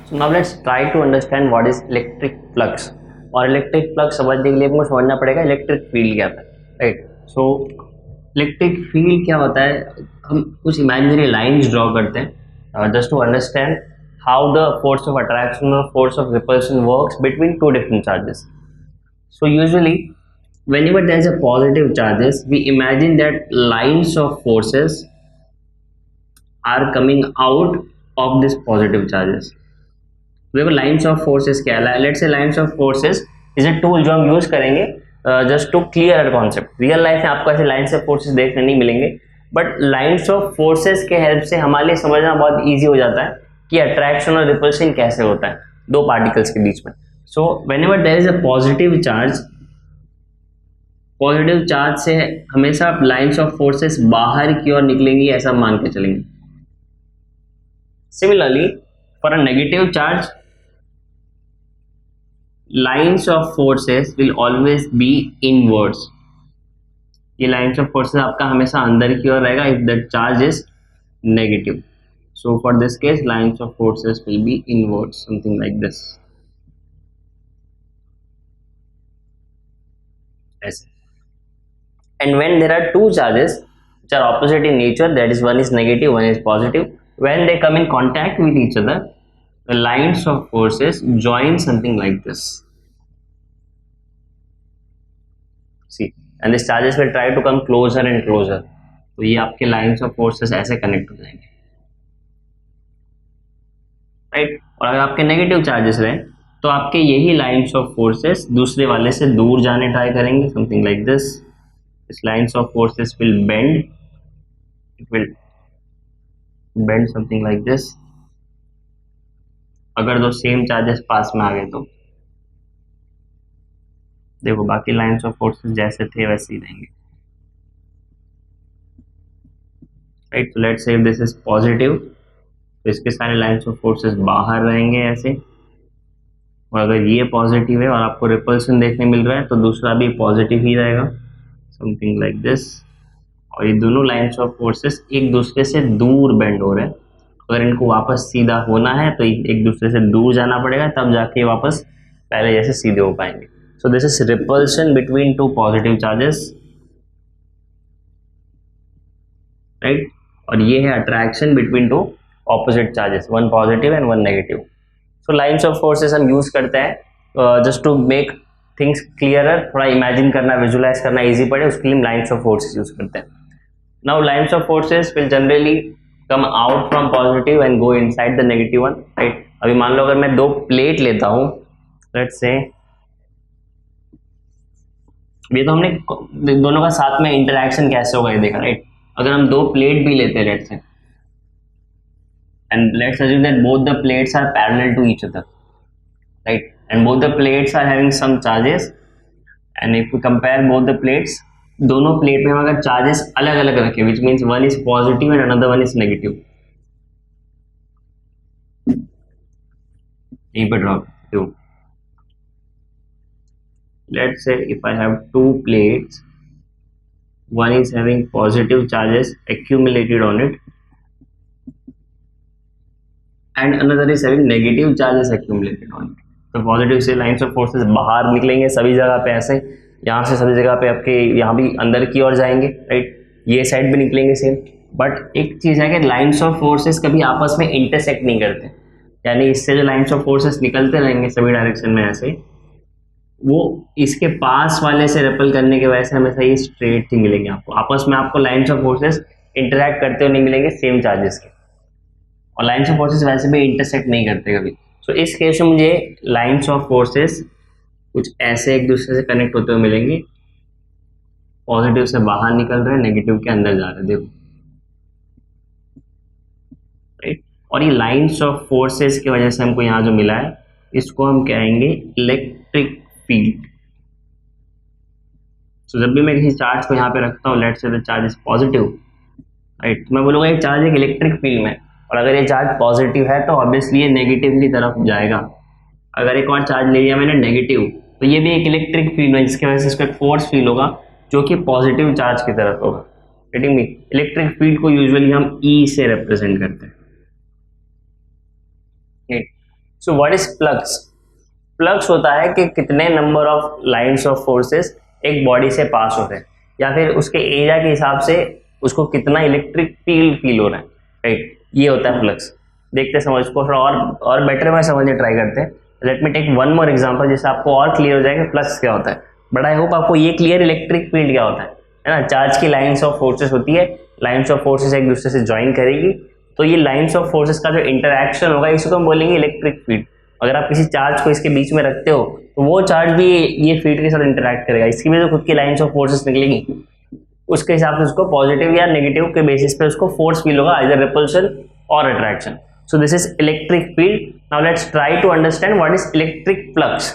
So now let's try to understand what is electric flux. और electric flux समझने के लिए हमको समझना पड़ेगा इलेक्ट्रिक फील्ड क्या होता है, राइट। सो इलेक्ट्रिक फील्ड क्या होता है, हम कुछ इमेजिनरी लाइंस ड्रॉ करते हैं just to understand how the force of attraction और force of repulsion works between two different charges. So usually whenever there is a positive charges, we imagine that lines of forces are coming out of this positive charges. देखो lines of forces क्या है, let's say lines of forces is a tool जो हम use करेंगे just to clear a concept. Real life में आपको ऐसे lines of forces देखने नहीं मिलेंगे, बट लाइन्स ऑफ फोर्सेस के हेल्प से हमारे लिए समझना बहुत ईजी हो जाता है कि अट्रैक्शन और रिपल्शन कैसे होता है दो पार्टिकल्स के बीच में. So whenever there is a positive charge से हमेशा लाइन्स ऑफ फोर्सेस बाहर की ओर निकलेंगी, ऐसा मान के चलेंगे. Similarly for a negative charge lines of forces will always be inwards. ये lines of forces आपका हमेशा अंदर की ओर रहेगा if the charge is negative. So for this case lines of forces will be inwards, something like this. Yes. And when there are two charges which are opposite in nature, that is one is negative, one is positive, when they come in contact with each other, the lines of forces join something like this. See, and these charges will try to come closer and closer. तो ये आपके lines of forces ऐसे connect हो जाएंगे, right? और अगर आपके negative charges रहे तो आपके यही lines of forces दूसरे वाले से दूर जाने try करेंगे, something like this. These lines of forces will bend, it will bend something like this. अगर दो सेम चार्जेस पास में आ गए तो देखो बाकी लाइंस ऑफ फोर्सेस जैसे थे वैसे ही रहेंगे, राइट. तो let's say this is positive, तो इसके सारे लाइंस ऑफ फोर्सेस बाहर रहेंगे ऐसे. और अगर ये पॉजिटिव है और आपको रिपल्सन देखने मिल रहा है तो दूसरा भी पॉजिटिव ही रहेगा, समथिंग लाइक दिस. और ये दोनों लाइंस ऑफ फोर्सेस एक दूसरे से दूर बेंड हो रहे हैं. अगर इनको वापस सीधा होना है तो एक दूसरे से दूर जाना पड़ेगा, तब जाके वापस पहले जैसे सीधे हो पाएंगे. So this is repulsion between two positive charges, right. और ये है attraction between two opposite charges, one positive and one negative. So lines of forces हम यूज करते हैं just to make things clearer, थोड़ा इमेजिन करना, विजुलाइज करना easy पड़े, उसके लिए हम लाइंस ऑफ फोर्सेस यूज करते हैं. Now lines of forces will generally come out from positive and go inside the negative one, right? अभी मान लो अगर मैं दो प्लेट लेता हूँ, let's say ये तो हमने दोनों का साथ में इंटरेक्शन कैसे होगा ये देखा, राइट. अगर हम दो प्लेट भी लेते हैं let's say, and let's assume that both the plates are parallel to each other, right? And both the plates are having some charges, and if we compare both the plates, दोनों plate में अगर charges अलग अलग रखे, which means one is positive and another one is negative, यहीं पर draw two. Let's say if I have to plates, one is having positive charges accumulated on it and another is having negative charges accumulated on it. तो positive से lines of forces बाहर निकलेंगे सभी जगह पे ऐसे, यहाँ से सभी जगह पे आपके यहाँ भी अंदर की ओर जाएंगे, राइट. ये साइड भी निकलेंगे सेम. बट एक चीज़ है कि लाइंस ऑफ फोर्सेस कभी आपस में इंटरसेक्ट नहीं करते, यानी इससे जो लाइंस ऑफ फोर्सेस निकलते रहेंगे सभी डायरेक्शन में ऐसे, वो इसके पास वाले से रिपल करने की वजह से हमेशा ये स्ट्रेट ही मिलेंगे आपको. आपस में आपको लाइंस ऑफ फोर्सेस इंटरैक्ट करते हुए नहीं मिलेंगे सेम चार्जेस के, और लाइंस ऑफ फोर्सेस वैसे भी इंटरसेक्ट नहीं करते कभी. सो इस केस में मुझे लाइंस ऑफ फोर्सेस कुछ ऐसे एक दूसरे से कनेक्ट होते हुए मिलेंगे, पॉजिटिव से बाहर निकल रहे हैं, नेगेटिव के अंदर जा रहे हैं, देखो, राइट. और ये लाइंस ऑफ फोर्सेस की वजह से हमको यहाँ जो मिला है इसको हम कहेंगे इलेक्ट्रिक फील्ड. सो जब भी मैं किसी चार्ज को यहाँ पे रखता हूँ, let's say the charge is positive, right, तो मैं बोलूँगा ये चार्ज एक इलेक्ट्रिक फील्ड में, और अगर ये चार्ज पॉजिटिव है तो ऑब्वियसली ये नेगेटिव की तरफ जाएगा. अगर एक और चार्ज ले लिया मैंने नेगेटिव, तो ये भी एक इलेक्ट्रिक फील्ड है जिसकी वजह से इसको एक फोर्स फील होगा जो कि पॉजिटिव चार्ज की तरफ होगा. Getting me? इलेक्ट्रिक फील्ड को यूजुअली हम ई से रिप्रेजेंट करते हैं, so what is flux? Flux होता है कि कितने number of lines of forces एक बॉडी से पास होते हैं, या फिर उसके एरिया के हिसाब से उसको कितना इलेक्ट्रिक फील्ड फील हो रहा है, राइट? ये होता है फ्लक्स। देखते समझ को थोड़ा और बेटर में समझने ट्राई करते हैं। Let me take one more example, जिससे आपको और क्लियर हो जाएगा फ्लक्स क्या होता है। बट आई होप आपको ये क्लियर इलेक्ट्रिक फील्ड क्या होता है ना। चार्ज की लाइंस ऑफ फोर्सेस होती है, लाइंस ऑफ फोर्सेस एक दूसरे से ज्वाइन करेगी, तो ये लाइंस ऑफ फोर्सेस का जो इंटरैक्शन होगा इसको हम बोलेंगे इलेक्ट्रिक फील्ड। अगर आप किसी चार्ज को इसके बीच में रखते हो तो वो चार्ज भी ये फील्ड के साथ इंटरैक्ट करेगा, इसकी भी तो खुद की लाइंस ऑफ फोर्सेस निकलेगी, उसके हिसाब से उसको पॉजिटिव या नेगेटिव के बेसिस पे उसको फोर्स फील होगा, आइदर रिपल्शन और attraction. So this is electric field. Now let's try to understand what is electric flux.